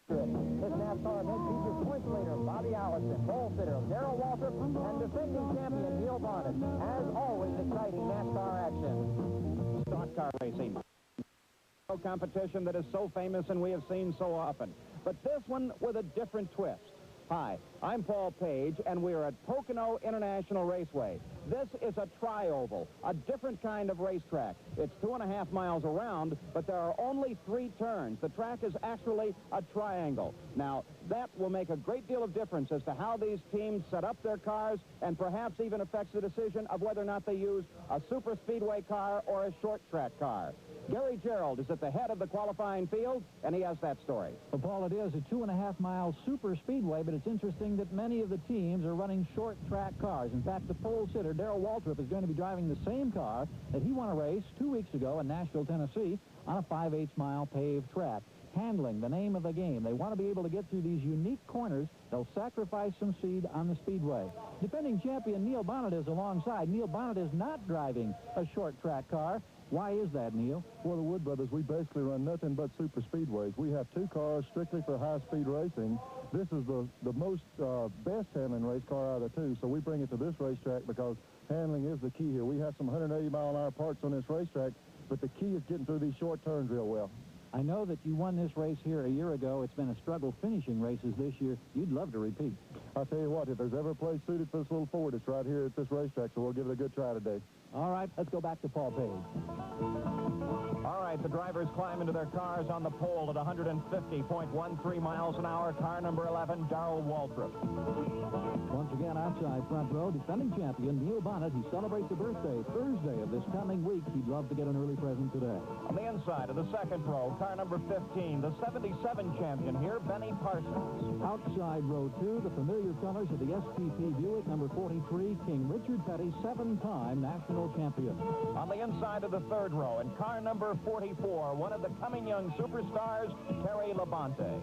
His NASCAR mid-features points leader, Bobby Allison, pole sitter, Darrell Waltrip, and defending champion, Neil Bonnet. As always, exciting NASCAR action. Stock car racing. No competition that is so famous and we have seen so often. But this one with a different twist. Hi, I'm Paul Page, and we're at Pocono International Raceway. This is a tri-oval, a different kind of racetrack. It's 2.5 miles around, but there are only 3 turns. The track is actually a triangle. Now, that will make a great deal of difference as to how these teams set up their cars, and perhaps even affects the decision of whether or not they use a super speedway car or a short track car. Gary Gerald is at the head of the qualifying field, and he has that story. Well, Paul, it is a 2.5-mile super speedway, but it's interesting that many of the teams are running short track cars. In fact, the pole sitter, Darrell Waltrip, is going to be driving the same car that he won a race 2 weeks ago in Nashville, Tennessee, on a 5/8-mile paved track. Handling, the name of the game. They want to be able to get through these unique corners. They'll sacrifice some speed on the speedway. Defending champion Neil Bonnet is alongside. Neil Bonnet is not driving a short track car. Why is that, Neil? For the Wood Brothers, we basically run nothing but super speedways. We have 2 cars strictly for high-speed racing. This is the most best handling race car out of the 2, so we bring it to this racetrack because handling is the key here. We have some 180-mile-an-hour parts on this racetrack, but the key is getting through these short turns real well. I know that you won this race here a year ago. It's been a struggle finishing races this year. You'd love to repeat. I'll tell you what, if there's ever a place suited for this little Ford, it's right here at this racetrack, so we'll give it a good try today. All right, let's go back to Paul Page. All right, the drivers climb into their cars on the pole at 150.13 miles an hour. Car number 11, Darrell Waltrip. Once again, outside front row, defending champion Neil Bonnet. He celebrates a birthday Thursday of this coming week. He'd love to get an early present today. On the inside of the second row, car number 15, the 77 champion here, Benny Parsons. Outside row 2, the familiar colors of the STP Buick, number 43, King Richard Petty, 7-time national champion. On the inside of the third row, in car number 44, one of the coming young superstars, Terry Labonte.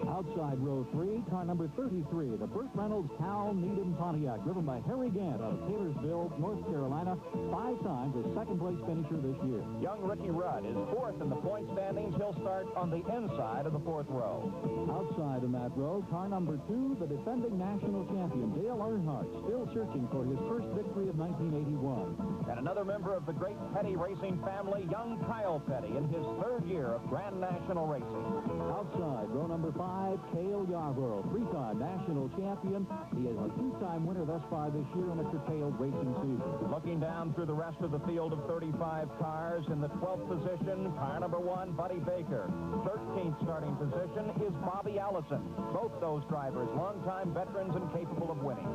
Outside row 3, car number 33, the Burt Reynolds Cal Needham Pontiac, driven by Harry Gant out of Taylorsville, North Carolina, 5 times a second-place finisher this year. Young Ricky Rudd is 4th in the point standings. He'll start on the inside of the 4th row. Outside in that row, car number 2, the defending national champion, Dale Earnhardt, still searching for his first victory of 1981. And another member of the great Petty racing family, young Kyle Petty, in his 3rd year of Grand National Racing. Outside, row number 5, Cale Yarborough, 3-time national champion. He is a 2-time winner thus far this year in a curtailed racing season. Looking down through the rest of the field of 35 cars, in the 12th position, car number 1, Buddy Baker. 13th starting position is Bobby Allison. Both those drivers, longtime veterans and capable of winning.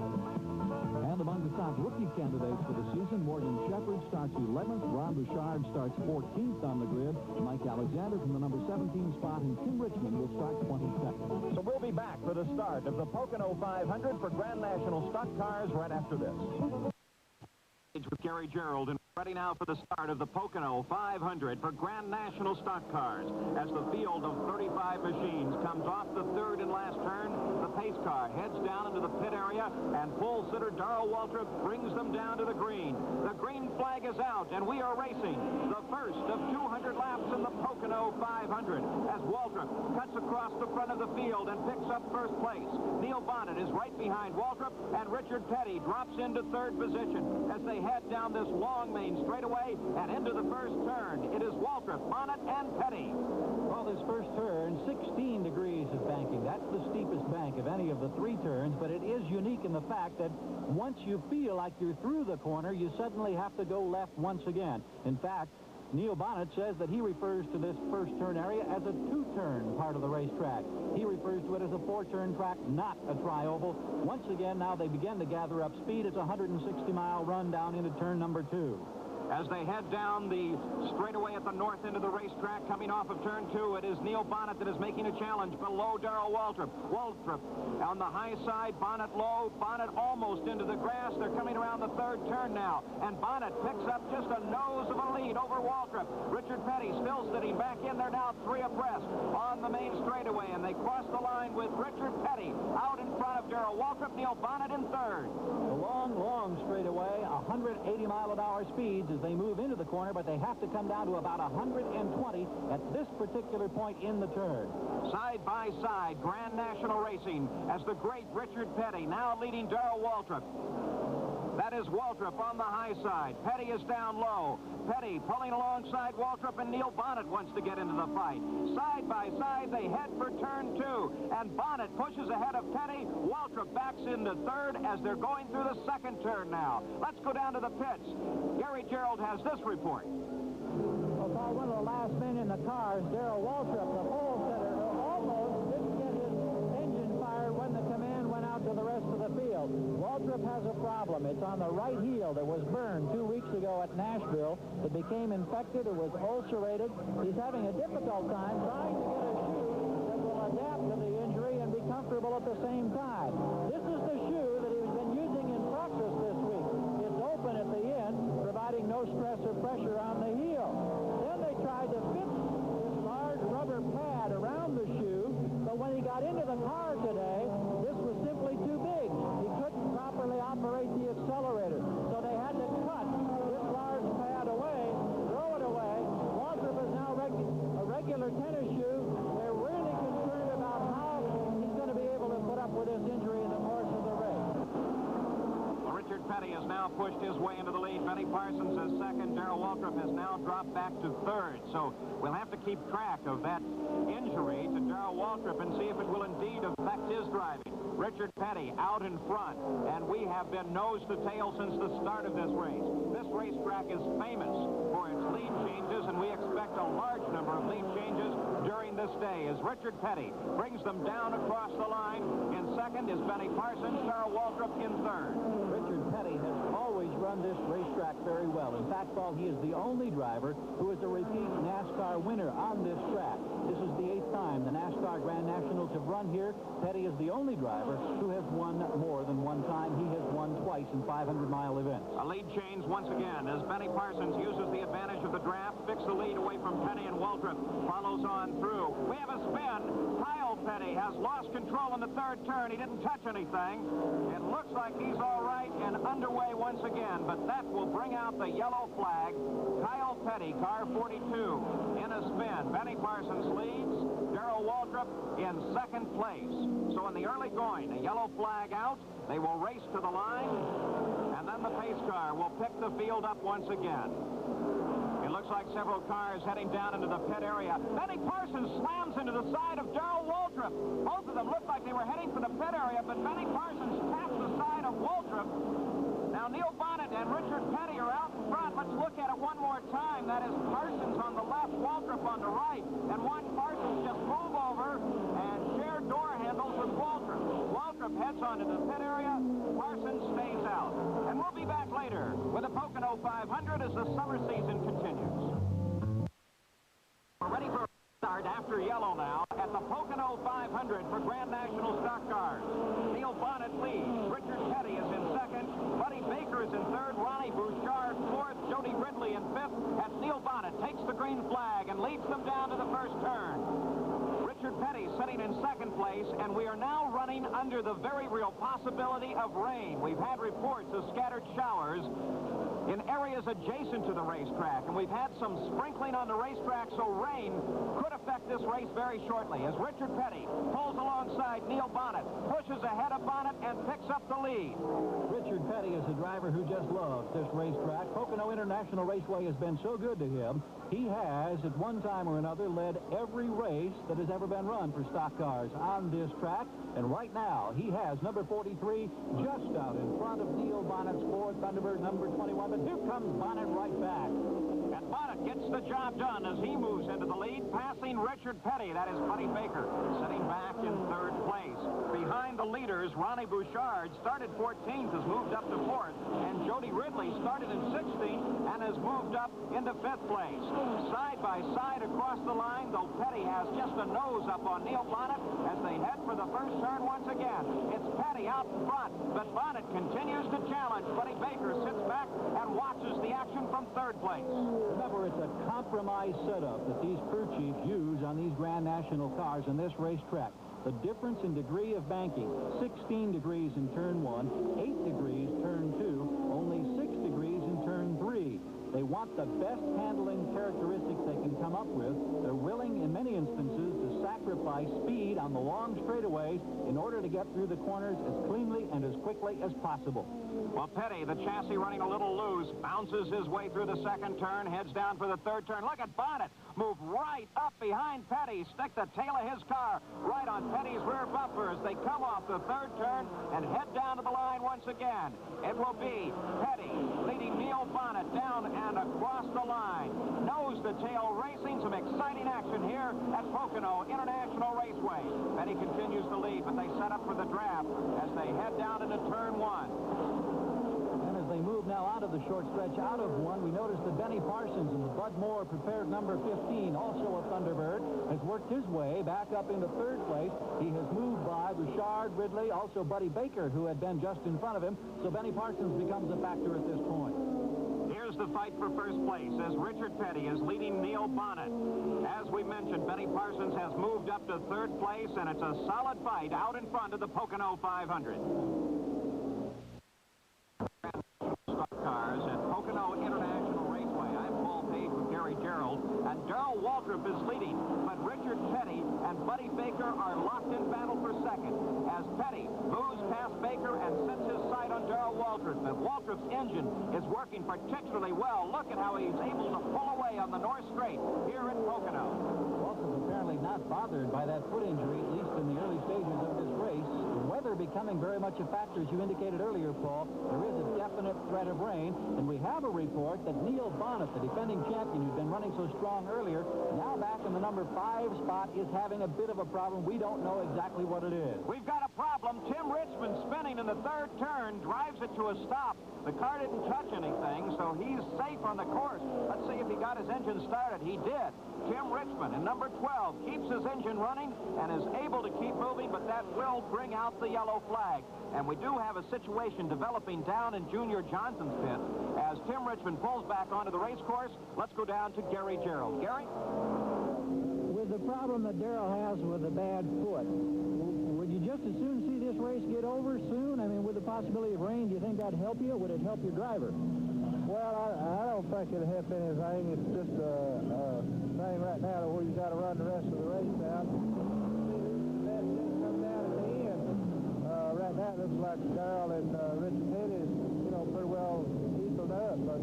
And among the top rookie candidates for the season, Morgan Shepherd starts 11th. Ron Bouchard starts 14th on the grid. Mike Alexander from the number 17 spot, and Tim Richmond will start 22nd. So we'll be back for the start of the Pocono 500 for Grand National Stock Cars right after this. With Gary Gerald, and ready now for the start of the Pocono 500 for Grand National Stock Cars. As the field of 35 machines comes off the 3rd and last turn, the pace car heads down into the pit area, and pole sitter Darrell Waltrip brings them down to the green. The green flag is out, and we are racing the first of 200 laps in the Pocono 500 as Waltrip cuts across the front of the field and picks up first place. Neil Bonnet is right behind Waltrip, and Richard Petty drops into 3rd position as they head down this long main straightaway and into the first turn. It is Waltrip, Bonnet, and Petty. Well, this first turn, 16 degrees of banking. That's the steepest bank of any of the 3 turns, but it is unique in the fact that once you feel like you're through the corner, you suddenly have to go left once again. In fact, Neil Bonnet says that he refers to this first turn area as a 2-turn part of the racetrack. He refers to it as a 4-turn track, not a tri-oval. Once again, now they begin to gather up speed. It's a 160-mile run down into turn number 2. As they head down the straightaway at the north end of the racetrack, coming off of turn 2, it is Neil Bonnet that is making a challenge below Darrell Waltrip. Waltrip on the high side, Bonnet low, Bonnet almost into the grass. They're coming around the 3rd turn now, and Bonnet picks up just a nose of a lead over Waltrip. Richard Petty still sitting back in there now, 3 abreast on the main straightaway, and they cross the line with Richard Petty out in front of Darrell Waltrip. Neil Bonnet in 3rd. Well, long straightaway, 180-mile-an-hour speeds as they move into the corner, but they have to come down to about 120 at this particular point in the turn. Side by side, Grand National Racing as the great Richard Petty now leading Darrell Waltrip. That is Waltrip on the high side. Petty is down low. Petty pulling alongside Waltrip, and Neil Bonnet wants to get into the fight. Side by side, they head for turn 2, and Bonnet pushes ahead of Petty. Waltrip backs into third as they're going through the second turn now. Let's go down to the pits. Gary Gerald has this report. Well, Paul, one of the last men in the car is Darrell Waltrip, the pole sitter, who almost didn't get his engine fired when the command went out to the rest of the field. Waltrip has a problem. It's on the right heel that was burned 2 weeks ago at Nashville. It became infected. It was ulcerated. He's having a difficult time trying to get a shoe that will adapt to the injury and be comfortable at the same time. This is the shoe that he's been using in practice this week. It's open at the end, providing no stress or pressure on the heel. Then they tried to fit this large rubber pad around the shoe, but when he got into the car today, this was simply too big. He couldn't properly operate the accelerator, so they had to cut this large pad away, throw it away. Waltrip is now a regular tennis shoe. They're really concerned about how he's going to be able to put up with this injury in the course of the race. Richard Petty has now pushed his way into the lead. Benny Parsons is second. Darrell Waltrip has now dropped back to third. So we'll have to keep track of that injury to Darrell Waltrip and see if it will indeed affect his driving. Richard Petty out in front, and we have been nose to tail since the start of this race. This racetrack is famous for its lead changes, and we expect a large number of lead changes during this day as Richard Petty brings them down across the line. In second is Benny Parsons, Darrell Waltrip in third. Richard Petty has always run this racetrack very well. In fact, Paul, he is the only driver who is a repeat NASCAR winner on this track. This is the 8th time the NASCAR Grand Nationals have run here. Petty is the only driver who has won more than one time. He has won twice in 500-mile events. A lead change once again as Benny Parsons uses the advantage of the draft, picks the lead away from Petty, and Waltrip follows on through. We have a spin. Kyle Petty has lost control in the third turn. He didn't touch anything. It looks like he's all right and underway once again, but that will bring out the yellow flag. Kyle Petty, car 42, in a spin. Benny Parsons leads. Darrell Waltrip in second place. So in the early going, a yellow flag out. They will race to the line, and then the pace car will pick the field up once again. It looks like several cars heading down into the pit area. Benny Parsons slams into the side of Darrell Waltrip. Both of them looked like they were heading for the pit area, but Benny Parsons taps the side of Waltrip. Now Neil Bonnet and Richard Petty are out in front. Let's look at it one more time. That is Parsons on the left, Waltrip on the right. And watch Parsons just move over and share door handles with Waltrip. Waltrip heads onto the pit area. Parsons stays out. And we'll be back later with the Pocono 500 as the summer season continues. We're ready for a start after yellow now at the Pocono 500 for Grand National Stock Cars. Neil Bonnet leads. Richard Petty is in second. Buddy Baker is in third. Ronnie Bouchard fourth. Jody Ridley in fifth. As Neil Bonnet takes the green flag and leads them down to the first turn. Richard Petty sitting in second place, and we are now running under the very real possibility of rain. We've had reports of scattered showers in areas adjacent to the racetrack, and we've had some sprinkling on the racetrack, so rain could affect this race very shortly as Richard Petty pulls alongside Neil Bonnet, pushes ahead of Bonnet, and picks up the lead. Richard Petty is a driver who just loves this racetrack. Pocono International Raceway has been so good to him. He has, at one time or another, led every race that has ever been run for stock cars on this track. And right now, he has number 43 just out in front of Neil Bonnet's Ford Thunderbird number 21. But here comes Bonnet right back. And Bonnet gets the job done as he moves into the lead, passing Richard Petty. That is Buddy Baker, sitting back in third place. Behind the leaders, Ronnie Bouchard started 14th, has moved up to 4th. And Jody Ridley started in 16th and has moved up into 5th place. Side by side across the line, though Petty has just a nose up on Neil Bonnet as they head for the first turn once again. It's Petty out in front, but Bonnet continues to challenge. Buddy Baker sits back and watches the action from third place. Remember, it's a compromise setup that these crew chiefs use on these Grand National cars in this racetrack. The difference in degree of banking, 16 degrees in turn 1, 8 degrees turn 2, only 6 degrees in turn 3. They want the best handling characteristics they can come up with. They're willing, in many instances, to sacrifice speed on the long straightaways in order to get through the corners as cleanly and as quickly as possible. Well, Petty, the chassis running a little loose, bounces his way through the second turn, heads down for the third turn. Look at Bonnet move right up behind Petty, stick the tail of his car right on Petty's rear bumper as they come off the third turn and head down to the line once again. It will be Petty leading Neil Bonnet down and across the line. Nose to tail racing, some exciting action here at Pocono International Raceway. Petty continues to lead, but they set up for the draft as they head down into turn 1. As they move now out of the short stretch, out of 1, we notice that Benny Parsons in the Bud Moore prepared number 15, also a Thunderbird, has worked his way back up into third place. He has moved by Bouchard, Ridley, also Buddy Baker, who had been just in front of him. So Benny Parsons becomes a factor at this point. Here's the fight for first place as Richard Petty is leading Neil Bonnet. As we mentioned, Benny Parsons has moved up to third place, and it's a solid fight out in front of the Pocono 500. Cars at Pocono International Raceway. I'm Paul Page with Gary Gerald, and Darrell Waltrip is leading, but Richard Petty and Buddy Baker are locked in battle for second as Petty moves past Baker and sets his sight on Darrell Waltrip. But Waltrip's engine is working particularly well. Look at how he's able to pull away on the North Straight here at Pocono. Waltrip apparently not bothered by that foot injury, at least in the early stages of this race. The weather becoming very much a factor, as you indicated earlier, Paul. There is a definite threat of rain, and we have a report that Neil Bonnet, the defending champion who's been running so strong earlier, now back in the number 5 spot, is having a bit of a problem. We don't know exactly what it is. We've got a problem. Tim Richmond spinning in the third turn, drives it to a stop. The car didn't touch anything, so he's safe on the course. Let's see if he got his engine started. He did. Tim Richmond in number 12 keeps his engine running and is able to keep moving, but that will bring out the yellow flag. And we do have a situation developing down in Junior Johnson's pit as Tim Richmond pulls back onto the race course. Let's go down to Gary Gerald. Gary? With the problem that Darrell has with a bad foot, would you just as soon see this race get over soon? I mean, with the possibility of rain, do you think that'd help you, or would it help your driver? Well, I don't think it'll help anything. It's just a thing right now to where you got to run the rest of the race out. That didn't come down at the end. Right now, it looks like Darrell and Richard Petty is, pretty well equaled up. But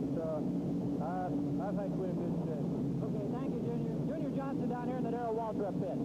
I think we're in good shape. Okay, thank you, Junior. Junior Johnson down here in the Darrell Waltrip pit.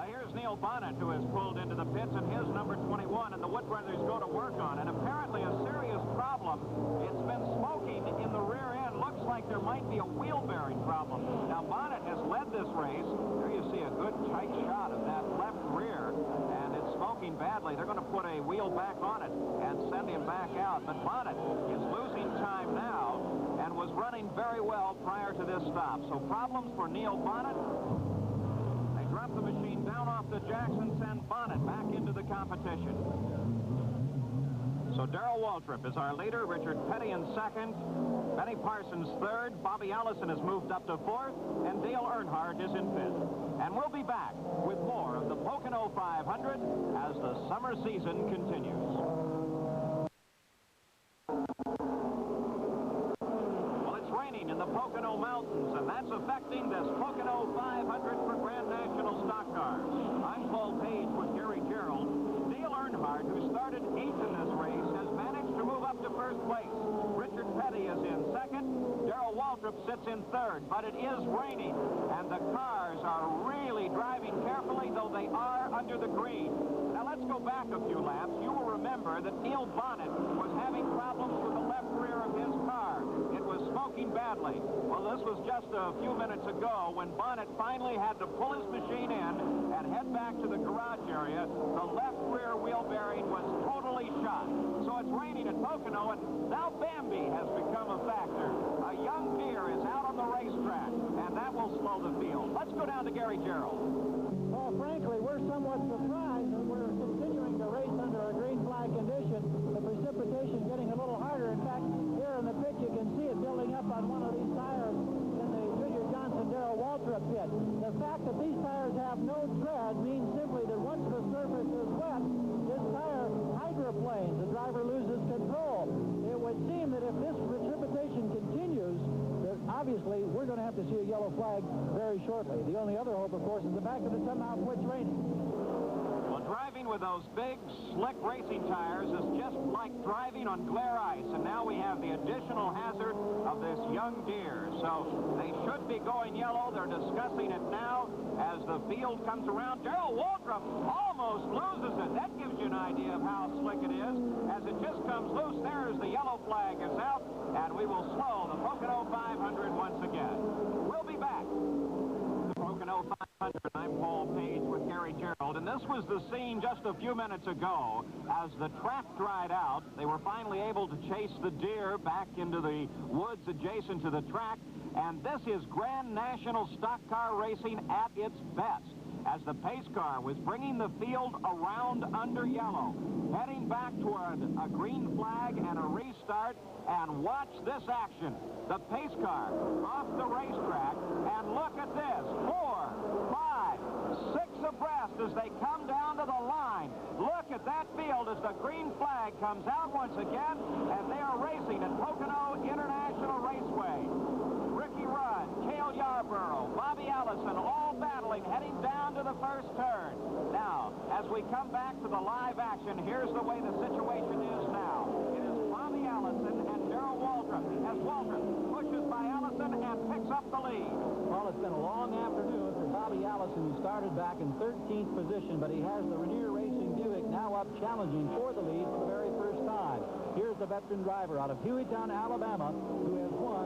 Here's Neil Bonnet, who has pulled into the pits, and his number 21, and the Wood brothers go to work on. And apparently a serious problem. It's been smoking in the rear end. Looks like there might be a wheel bearing problem. Now, Bonnet has led this race. There you see a good tight shot of that left rear, and it's smoking badly. They're going to put a wheel back on it and send him back out. But Bonnet is losing time now and was running very well prior to this stop. So problems for Neil Bonnet. Drop the machine down off the jacks and send Bonnet back into the competition. So Darrell Waltrip is our leader, Richard Petty in second, Benny Parsons third, Bobby Allison has moved up to fourth, and Dale Earnhardt is in fifth. And we'll be back with more of the Pocono 500 as the summer season continues. In the Pocono Mountains, and that's affecting this Pocono 500 for Grand National Stock Cars. I'm Paul Page with Gary Gerald. Dale Earnhardt, who started 8th in this race, has managed to move up to first place. Richard Petty is in second. Darrell Waltrip sits in third, but it is raining, and the cars are really driving carefully, though they are under the green. Now let's go back a few laps. You will remember that Neil Bonnet was having problems with the left rear of his car. It was smoking badly. Well, this was just a few minutes ago when Bonnet finally had to pull his machine in and head back to the garage area. The left rear wheel bearing was totally shot. So it's raining at Pocono, and now Bambi has become a factor. A young deer is out on the racetrack, and that will slow the field. Let's go down to Gary Gerald. Well, frankly, we're somewhat surprised that we're continuing to race under a green flag condition. The precipitation getting a little harder. In fact, here in the pit, you can see it building up on one of these tires in the Junior Johnson Darrell Waltrip pit. The fact that these tires have no tread means simply flag very shortly. The only other hope, of course, is the fact that it somehow quits raining. Well, driving with those big, slick racing tires is just like driving on glare ice, and now we have the additional hazard of this young deer. So they should be going yellow. They're discussing it now as the field comes around. Darrell Waltrip almost loses it. That gives you an idea of how slick it is. As it just comes loose, there's the yellow flag is out, and we will slow the Pocono 500 once again. We'll be back. The Pocono 500. I'm Paul Page with Gary Gerald, and this was the scene just a few minutes ago. As the track dried out, they were finally able to chase the deer back into the woods adjacent to the track, and this is Grand National stock car racing at its best, as the pace car was bringing the field around under yellow, heading back toward a green flag and a restart. And watch this action. The pace car off the racetrack, and look at this. 4, 5, 6 abreast as they come down to the line. Look at that field as the green flag comes out once again, and they are racing at Pocono International Raceway. Ricky Rudd, Cale Yarborough, Bobby Allison, all battling, heading down to the first turn. Now, as we come back to the live action, here's the way the situation is now. It is Bobby Allison and Darrell Waltrip, as Waltrip pushes by Allison and picks up the lead. Well, it's been a long afternoon for Bobby Allison, who started back in 13th position, but he has the Rainier Racing Buick now up challenging for the lead for the very first time. Here's the veteran driver out of Hueytown, Alabama, who has won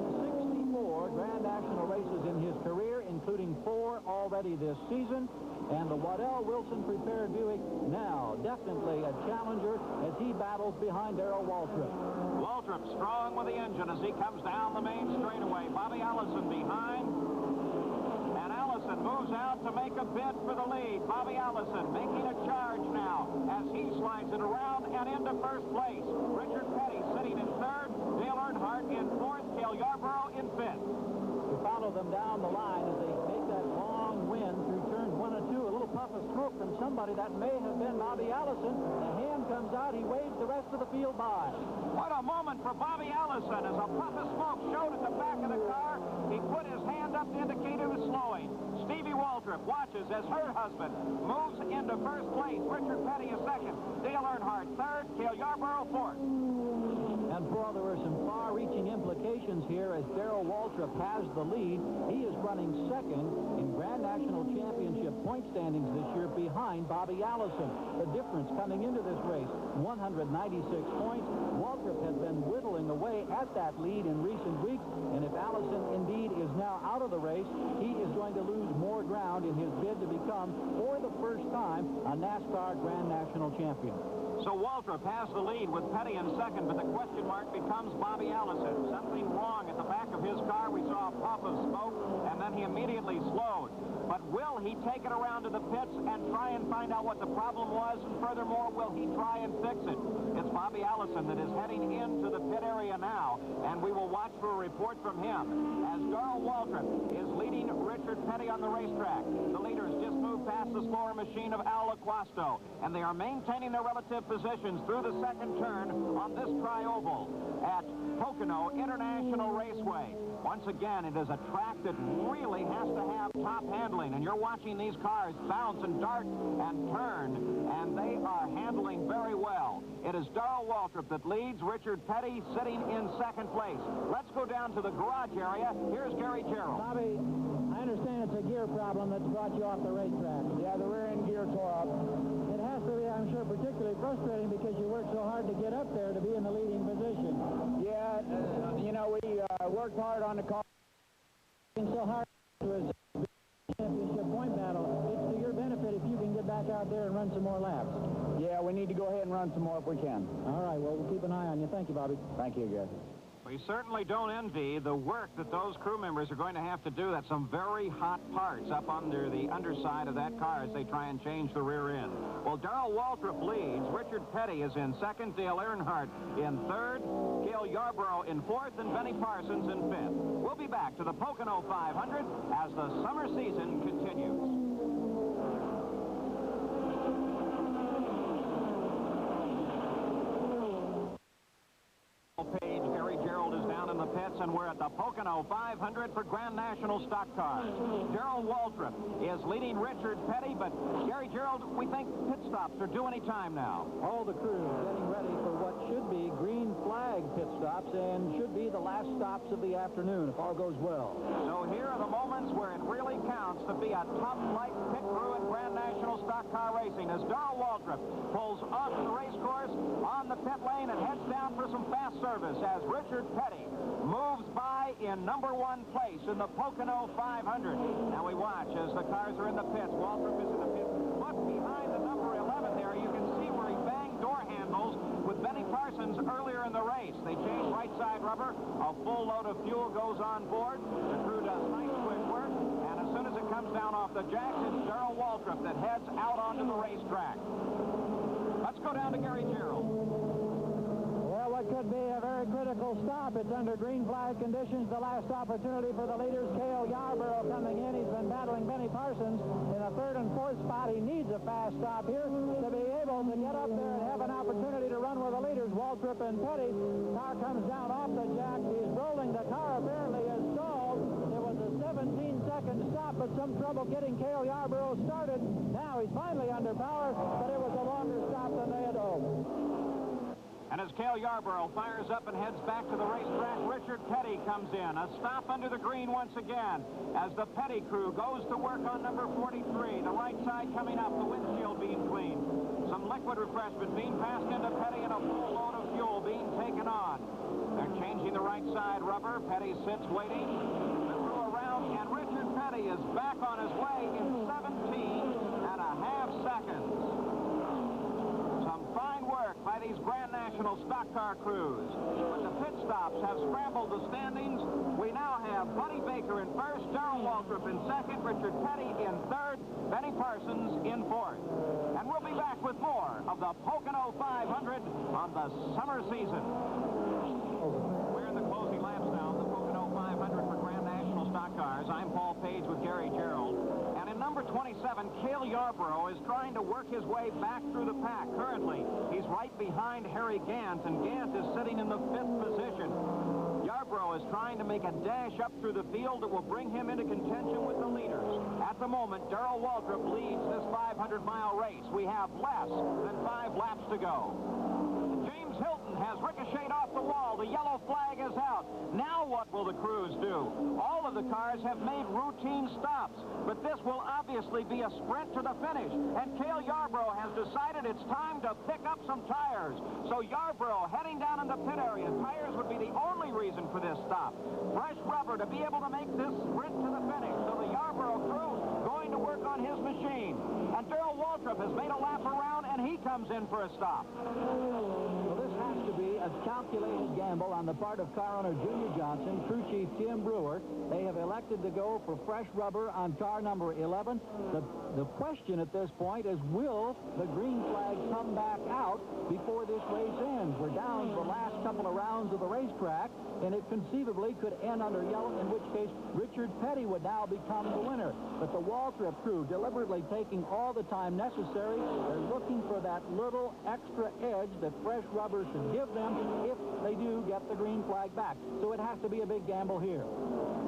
64 Grand National races in his career, including 4 already this season. And the Waddell Wilson prepared Buick now definitely a challenger as he battles behind Darrell Waltrip. Waltrip strong with the engine as he comes down the main straightaway. Bobby Allison behind. And Allison moves out to make a bid for the lead. Bobby Allison making a charge now as he slides it around and into first place. Richard Petty sitting in third. Dale Earnhardt in fourth. Cale Yarborough in fifth. To follow them down the line as they make that long win through turns 1 and 2. A little puff of smoke from somebody that may have been Bobby Allison. The hand comes out. He waves the rest of the field by. What a moment for Bobby Allison as a puff of smoke showed at the back of the car. He put his hand up to indicate he was slowing. Stevie Waltrip watches as her husband moves into first place. Richard Petty is second. Dale Earnhardt third. Cale Yarborough fourth. And for there were some far-reaching implications here as Darrell Waltrip has the lead. He is running second in Grand National Championship point standings this year behind Bobby Allison. The difference coming into this race, 196 points. Waltrip has been whittling away at that lead in recent weeks, and if Allison indeed is now out of the race, he is going to lose more ground in his bid to become, for the first time, a NASCAR Grand National Champion. So Waltrip has the lead with Petty in second, but the question mark becomes Bobby Allison. Something wrong at the back of his car. We saw a puff of smoke, and then he immediately slowed. But will he take it around to the pits and try and find out what the problem was? And furthermore, will he try and fix it? It's Bobby Allison that is heading into the pit area now, and we will watch for a report from him as Darrell Waltrip is leading Richard Petty on the racetrack. The leaders just moved past the slower machine of Al Laquasto, and they are maintaining their relative positions through the second turn on this tri-oval at Pocono International Raceway. Once again, it is a track that really has to have top handling, and you're watching these cars bounce and dart and turn, and they are handling very well. It is Darrell Waltrip that leads, Richard Petty sitting in second place. Let's go down to the garage area. Here's Gary Gerald. Bobby, I understand it's a gear problem that's brought you off the racetrack. Yeah, the rear end gear tore up. It has to be, I'm sure, particularly frustrating because you worked so hard to get up there to be in the leading position. Yeah, you know, we worked hard on the car. So hard to a championship point battle. It's to your benefit if you can get back out there and run some more laps. Yeah, we need to go ahead and run some more if we can. All right, well, we'll keep an eye on you. Thank you, Bobby. Thank you, guys. We certainly don't envy the work that those crew members are going to have to do. That's some very hot parts up under the underside of that car as they try and change the rear end. Well, Darrell Waltrip leads. Richard Petty is in second. Dale Earnhardt in third. Cale Yarborough in fourth. And Benny Parsons in fifth. We'll be back to the Pocono 500 as the summer season continues. Page, Gary Gerald is down in the pits, and we're at the Pocono 500 for Grand National Stock Cars. Darrell Waltrip is leading Richard Petty, but Gary Gerald, we think pit stops are due any time now. All the crews getting ready for what should be green flag pit stops and should be the last stops of the afternoon if all goes well. So here are the moments where it really counts to be a top-flight pit crew in Grand National Stock Car Racing as Darrell Waltrip pulls off the race course on the pit lane and heads down for some fast service as Richard Petty moves by in #1 place in the Pocono 500. Now we watch as the cars are in the pits. Waltrip is in the pits, but behind the number 11 there, you can see where he banged door handles with Benny Parsons earlier in the race. They change right side rubber. A full load of fuel goes on board. The crew does nice quick work, and as soon as it comes down off the jacks, it's Darrell Waltrip that heads out onto the racetrack. Let's go down to Gary Gerald. Well, what could be a very critical stop. It's under green flag conditions. The last opportunity for the leaders. Cale Yarborough coming in. He's been battling Benny Parsons in a third and fourth spot. He needs a fast stop here to be able to get up there and have an opportunity to run with the leaders. Waltrip and Petty. Car comes down off the jack. He's rolling. The car apparently is stalled. It was a 17-second stop, but some trouble getting Cale Yarborough started. Now he's finally under power, but it was a longer stop than they had hoped. And as Cale Yarborough fires up and heads back to the racetrack, Richard Petty comes in. A stop under the green once again as the Petty crew goes to work on number 43. The right side coming up, the windshield being cleaned. Some liquid refreshment being passed into Petty and a full load of fuel being taken on. They're changing the right side rubber. Petty sits waiting. The crew around, and Richard Petty is back on his way in 17.5 seconds. Fine work by these Grand National Stock Car crews. But the pit stops have scrambled the standings. We now have Buddy Baker in first, Darrell Waltrip in second, Richard Petty in third, Benny Parsons in fourth. And we'll be back with more of the Pocono 500 on the summer season. We're in the closing laps now, the Pocono 500 for Grand National Stock Cars. I'm Paul Page with Gary Gerald. And in number 27, Cale Yarborough is trying to work his way back through the pack. Currently, he's right behind Harry Gant, and Gant is sitting in the 5th position. Yarborough is trying to make a dash up through the field that will bring him into contention with the leaders. At the moment, Darrell Waltrip leads this 500-mile race. We have less than 5 laps to go. James Hilton has ricocheted off the wall. The yellow flag is out. Now what will the crews do? All of the cars have made routine stops, but this will obviously be a sprint to the finish. And Cale Yarborough has decided it's time to pick up some tires. So Yarborough heading down in the pit area. Tires would be the only reason for this stop. Fresh rubber to be able to make this sprint to the finish. So the Yarborough crew going to work on his machine. And Darrell Waltrip has made a lap around, and he comes in for a stop. Well, this has to be a calculated gamble on the part of car owner Junior Johnson, crew chief Tim Brewer. They have elected to go for fresh rubber on car number 11. The question at this point is, will the green flag come back out before this race ends? We're down to the last couple of rounds of the racetrack, and it conceivably could end under yellow, in which case Richard Petty would now become the winner. But the Waltrip crew deliberately taking all the time necessary. They're looking for that little extra edge that fresh rubber should give them if they do get the green flag back. So it has to be a big gamble here.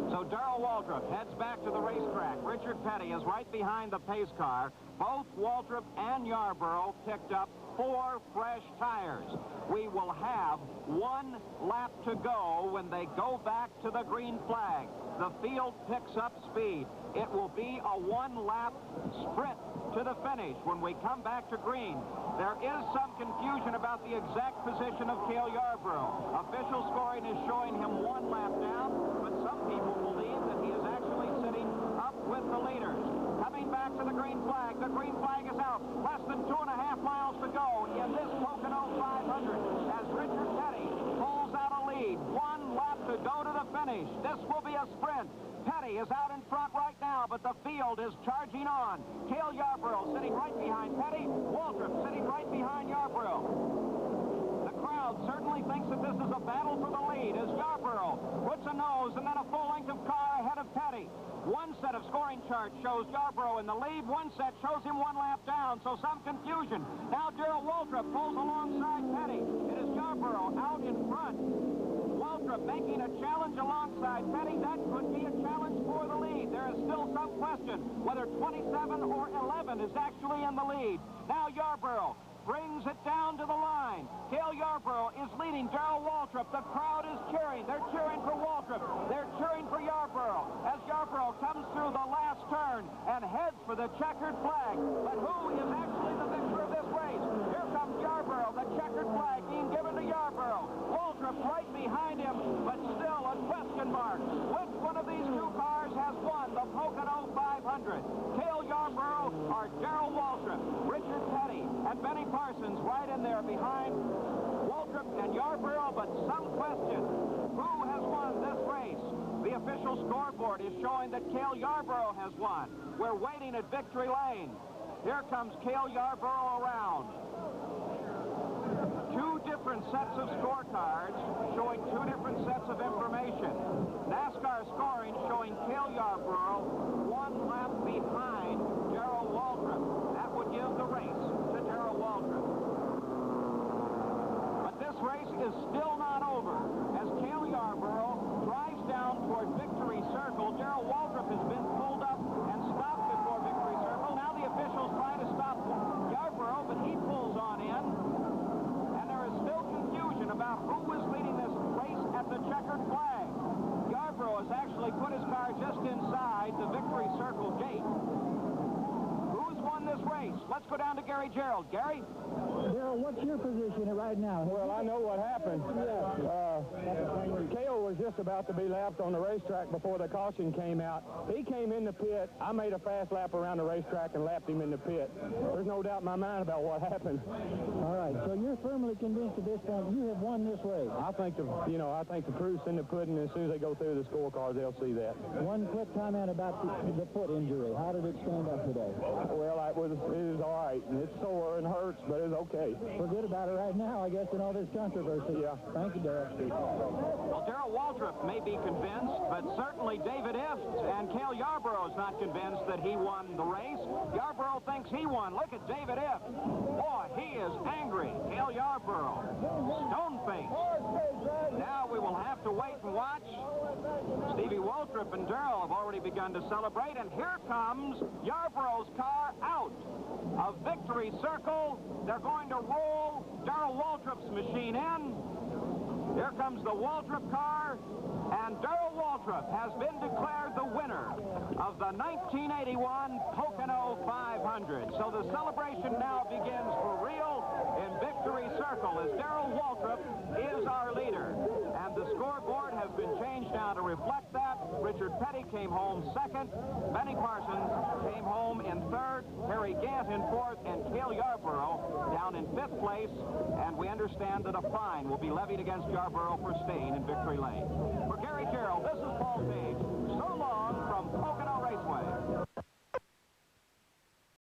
So Darrell Waltrip heads back to the racetrack. Richard Petty is right behind the pace car. Both Waltrip and Yarborough picked up 4 fresh tires. We will have 1 lap to go when they go back to the green flag. The field picks up speed. It will be a 1-lap sprint to the finish when we come back to green. There is some confusion about the exact position of Cale Yarborough. Official scoring is showing him 1 lap down, but some people believe that he is actually sitting up with the leaders. Coming back to the green flag is out. Less than 2.5 miles to go in this Pocono 500 as Richard Petty pulls out a lead. 1 lap to go to the finish. This will be a sprint. Petty is out in front right now, but the field is charging on. Cale Yarborough sitting right behind Petty. Waltrip sitting right behind Yarborough. The crowd certainly thinks that this is a battle for the lead as Yarborough puts a nose and then a full length of car ahead of Petty. One set of scoring charts shows Yarborough in the lead. One set shows him 1 lap down, so some confusion. Now Darrell Waltrip pulls alongside Petty. It is Yarborough out in front. Waltrip Waltrip making a challenge alongside Petty. That could be a challenge for the lead. There is still some question whether 27 or 11 is actually in the lead. Now Yarborough brings it down to the line. Cale Yarborough is leading Darrell Waltrip. The crowd is cheering. They're cheering for Waltrip. They're cheering for Yarborough as Yarborough comes through the last turn and heads for the checkered flag. But who is actually the victor of this race? Here comes Yarborough, the checkered flag being given to Yarborough. Waltrip right behind him, but still a question mark. Which one of these two cars has won the Pocono 500? Cale Yarborough or Darrell Waltrip? Richard Petty and Benny Parsons right in there behind Waltrip and Yarborough, but some question. Who has won this race? The official scoreboard is showing that Cale Yarborough has won. We're waiting at victory lane. Here comes Cale Yarborough around. Two different sets of scorecards showing two different sets of information. NASCAR scoring showing Cale Yarborough 1 lap behind Darrell Waltrip. That would give the race to Darrell Waltrip. But this race is still not over. As Cale Yarborough drives down toward Victory Circle, Darrell Waltrip has been pulled up and stopped before Victory Circle. Now the officials try to stop Yarborough, but he pulls on in. And there is still confusion about who is leading this race at the checkered flag. Yarborough has actually put his car just inside the Victory Circle gate. Who's won this race? Let's go down to Gary Gerald. Gary? Darrell, what's your position right now? Well, I know what happened. Cale was just about to be lapped on the racetrack before the caution came out. He came in the pit. I made a fast lap around the racetrack and lapped him in the pit. There's no doubt in my mind about what happened. All right, so you're firmly convinced at this point you have won this race. I think the proof's in the pudding. As soon as they go through the scorecards, they'll see that. One quick comment about the foot injury. How did it stand up today? Well, it was all right. It's sore and hurts, but it's okay. Forget about it right now, I guess, in all this controversy. Yeah. Thank you, Darrell. Well, Darrell Waltrip may be convinced, but certainly David Ift and Cale Yarborough is not convinced that he won the race. Yarborough thinks he won. Look at David Ift. Boy, he is angry. Cale Yarborough, stone-faced. Now we will have to wait and watch. Stevie Waltrip and Darrell have already begun to celebrate, and here comes Yarborough's car out of Victory Circle. They're going to roll Darrell Waltrip's machine in. Here comes the Waltrip car, and Darrell Waltrip has been declared the winner of the 1981 Pocono 500. So the celebration now begins for real in Victory Circle as Darrell Waltrip is our leader. And the scoreboard has been changed now to reflect that. Richard Petty came home second. Benny Parsons came home in third. Harry Gant in fourth, and Cale Yarborough down in fifth place. And we understand that a fine will be levied against Yarborough for staying in Victory Lane. For Gary Gerald, this is Paul Taylor.